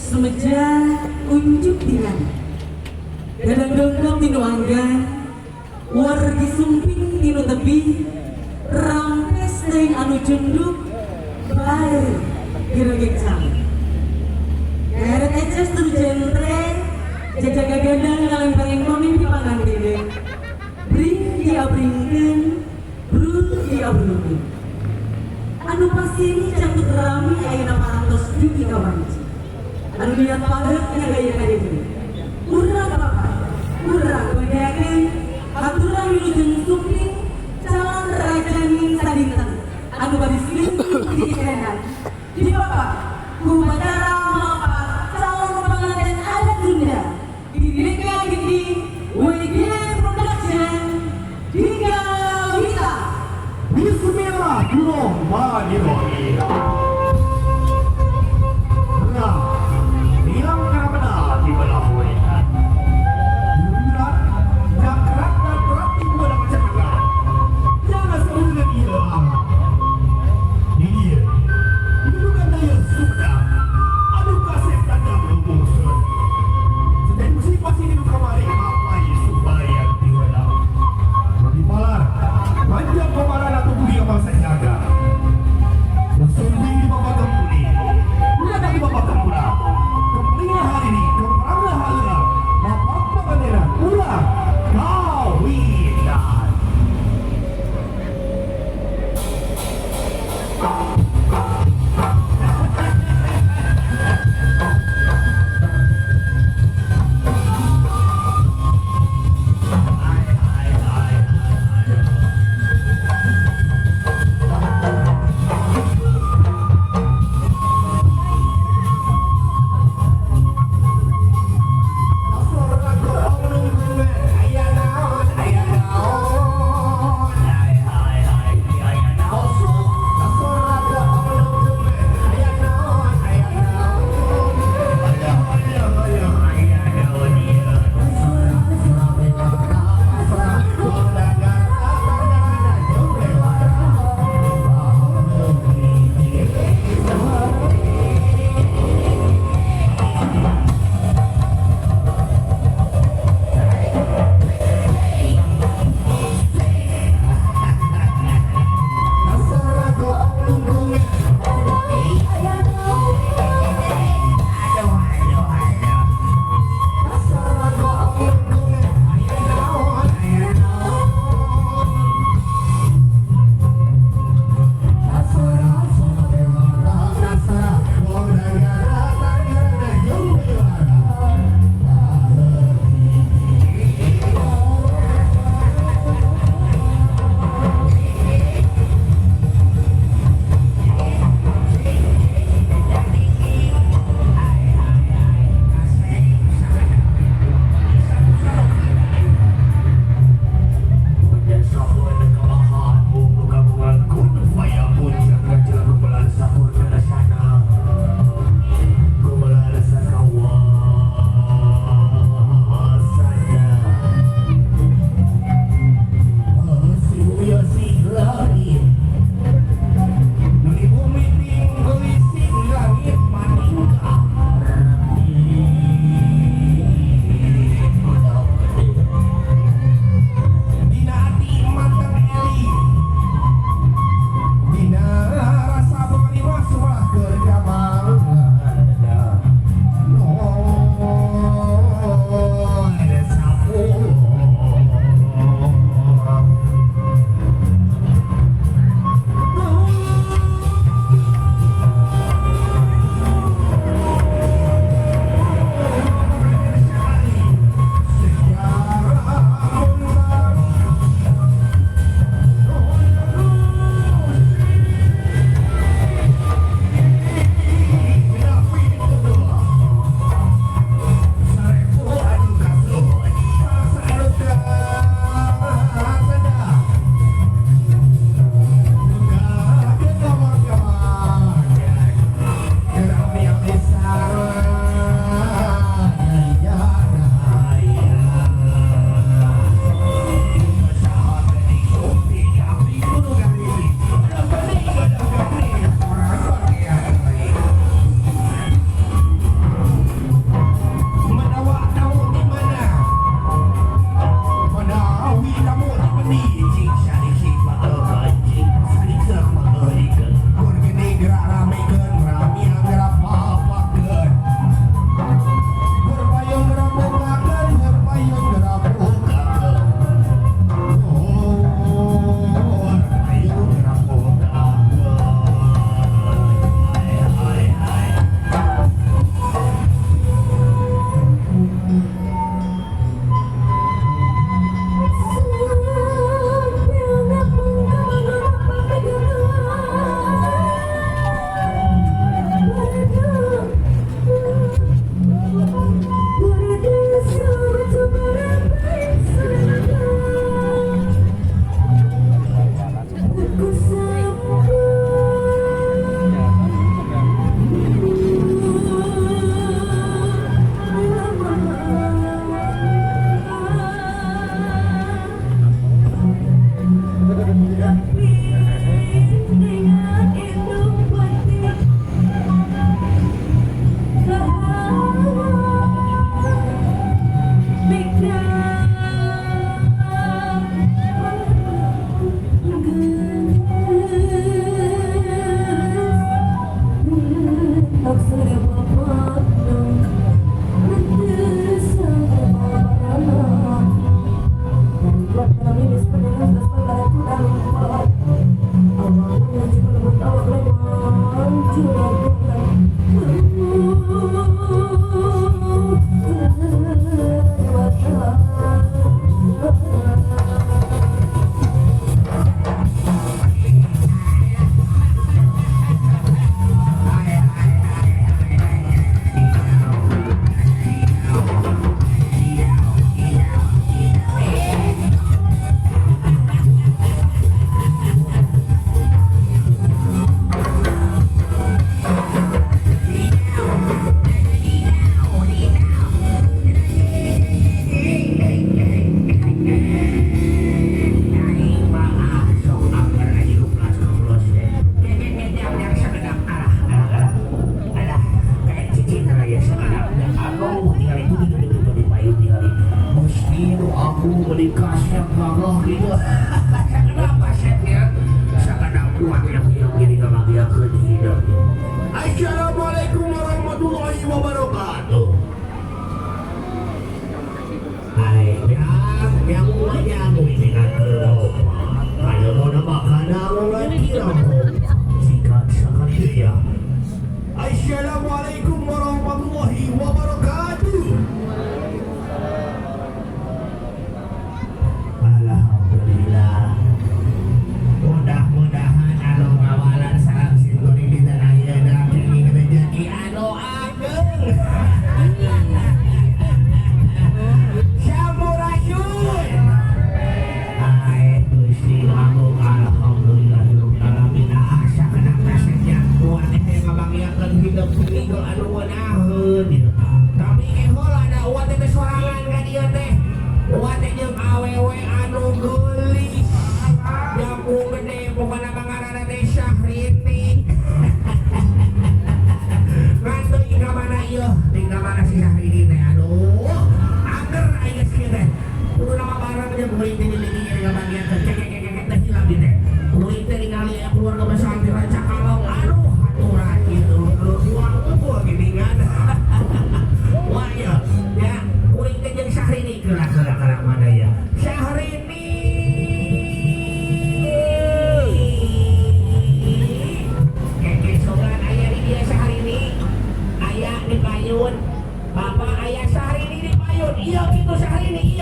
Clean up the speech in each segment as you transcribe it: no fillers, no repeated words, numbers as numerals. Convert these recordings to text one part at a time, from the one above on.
semeja unjuk dengan gadang dongkong tino angga wargi sumping tino tebi rampes teng anu junduk bae gerogek cang keret eces tur jentre jajaga gadang ngalang paling pamimpi pangan dede bring dia bringkeun brun dia brun anu pasti ini cantik rami ayeuna parantos dugi kawanci anu lihat padet ngagaya kadede urang apa urang bagakeun aturan wilujeng suping calon rajaning sadinten anu bari silingkuh di kerenan di bapak upacara melepas calon pengantin adat Sunda di Deka Gindi WG Production hingga Wita Bismillahirrahmanirrahim. Nah, bilang karena benar di belah wetan. Bulan jakrak dan berarti pada macam negara. Jangan seorang hilang. Ini dia. Hidupkan daya sudah. Aduh kasih tanda berhubung sun. Sedang musik pasti hidup kemarin apa supaya dihelau. Bagi malar, panjang kemaran atau budi amal saya jaga. Assalamualaikum warahmatullahi wabarakatuh. Hai, yang ini kan ayo mau makan mulai jika sekali ya. Assalamualaikum warahmatullahi wabarakatuh. Alhamdulillah. Mudah-mudahan anu ngawalan salam singguri di tanah ieu daging rezeki anu ageng. Sampurasun. Hai Gusti Agung alhamdulillahirabbil alamin. Asa kana kasejak kuat teh ngabagiakeun hidup singgul anu weunaheun. Tapi heula ada uat teh sorangan ka dieu teh. Uat teh jeung awewe anu geulis. Jamu gede pokoknya pangaranna teh Syahrini. Ngantu ika mana ieu? Tinggal mana si Syahrini teh? Aduh, anger aya kieu teh. Kudu nama barang jeung kuring teh diligi ka bagian teh cek teh hilang di teh. Kuring teh ningali keluarga besar di Ranca Kalong. Aduh, aturan kieu uang unggul geuningan. Wah ya, ya kuring teh jeung Syahrini gerak-gerak mana ya? Syahrini di Payun, Bapak ayah Syahrini di Payun, iya gitu Syahrini,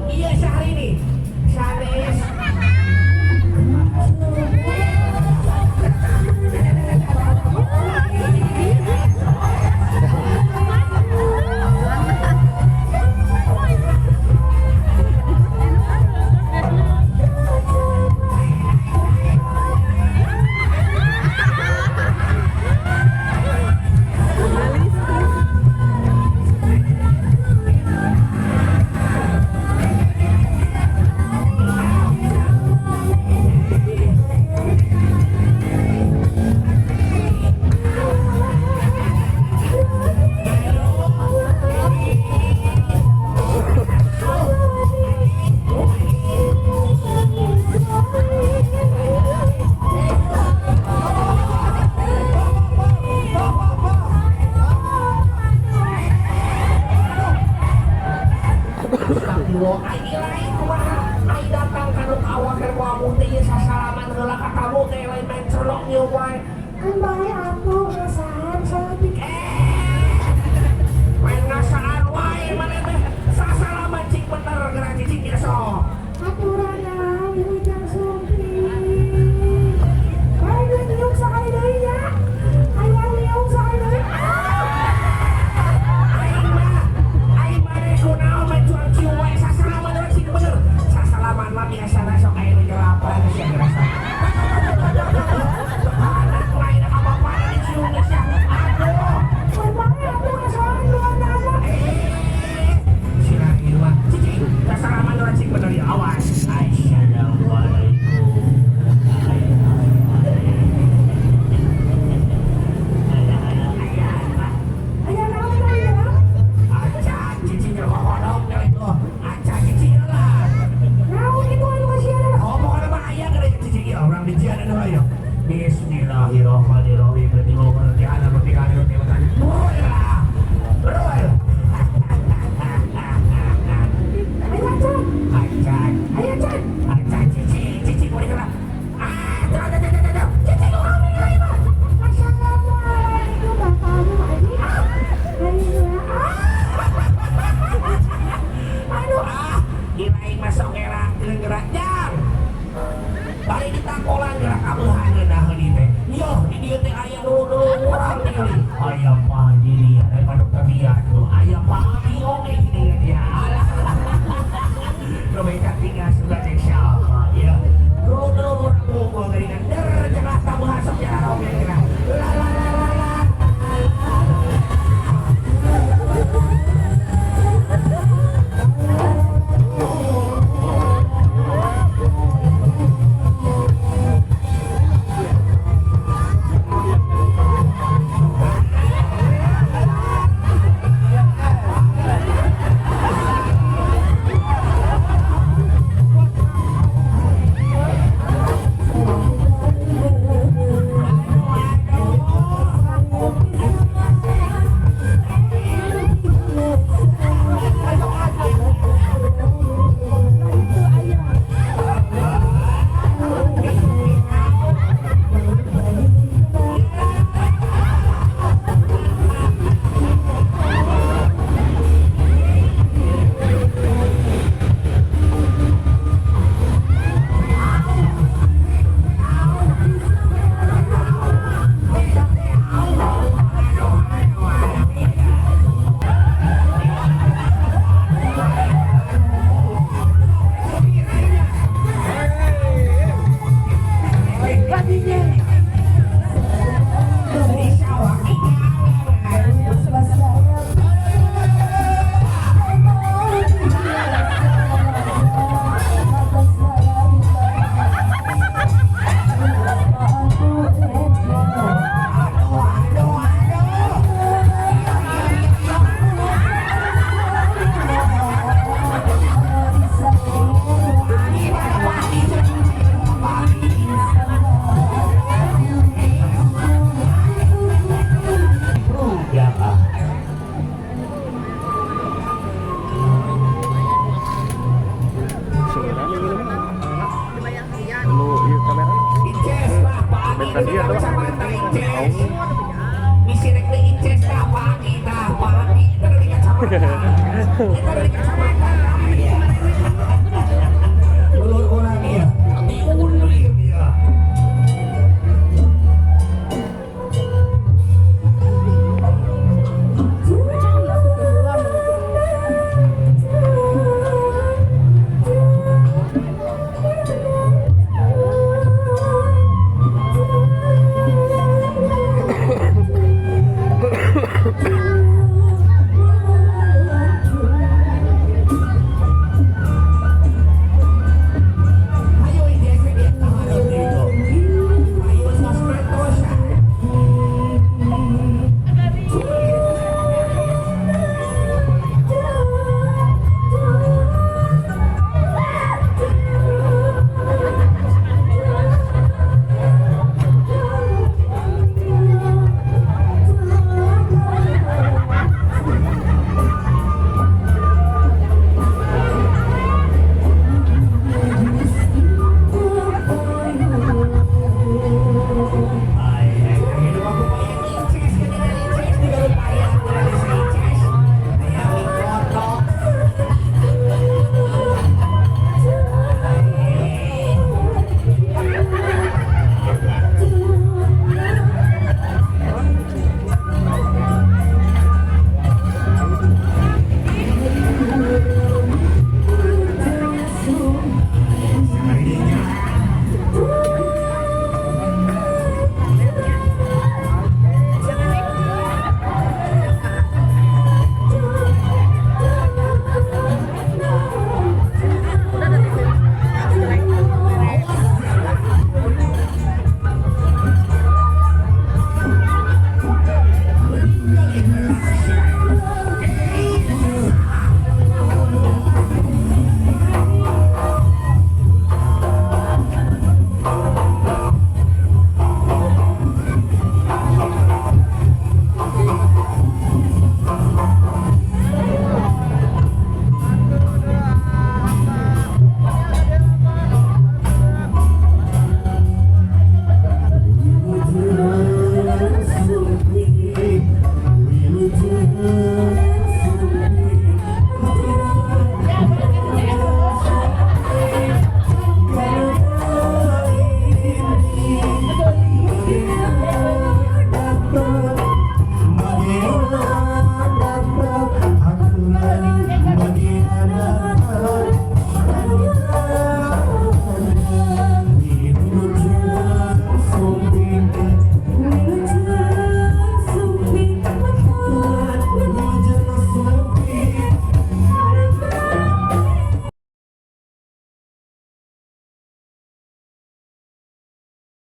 iya Syahrini, sanes. Ayo, ya sebagai siapa ya? Rodo orang dari kan jelas tahu hasap ya Romeo kira. La la la la la. Misi rek inces apa kita pagi terus dikacau.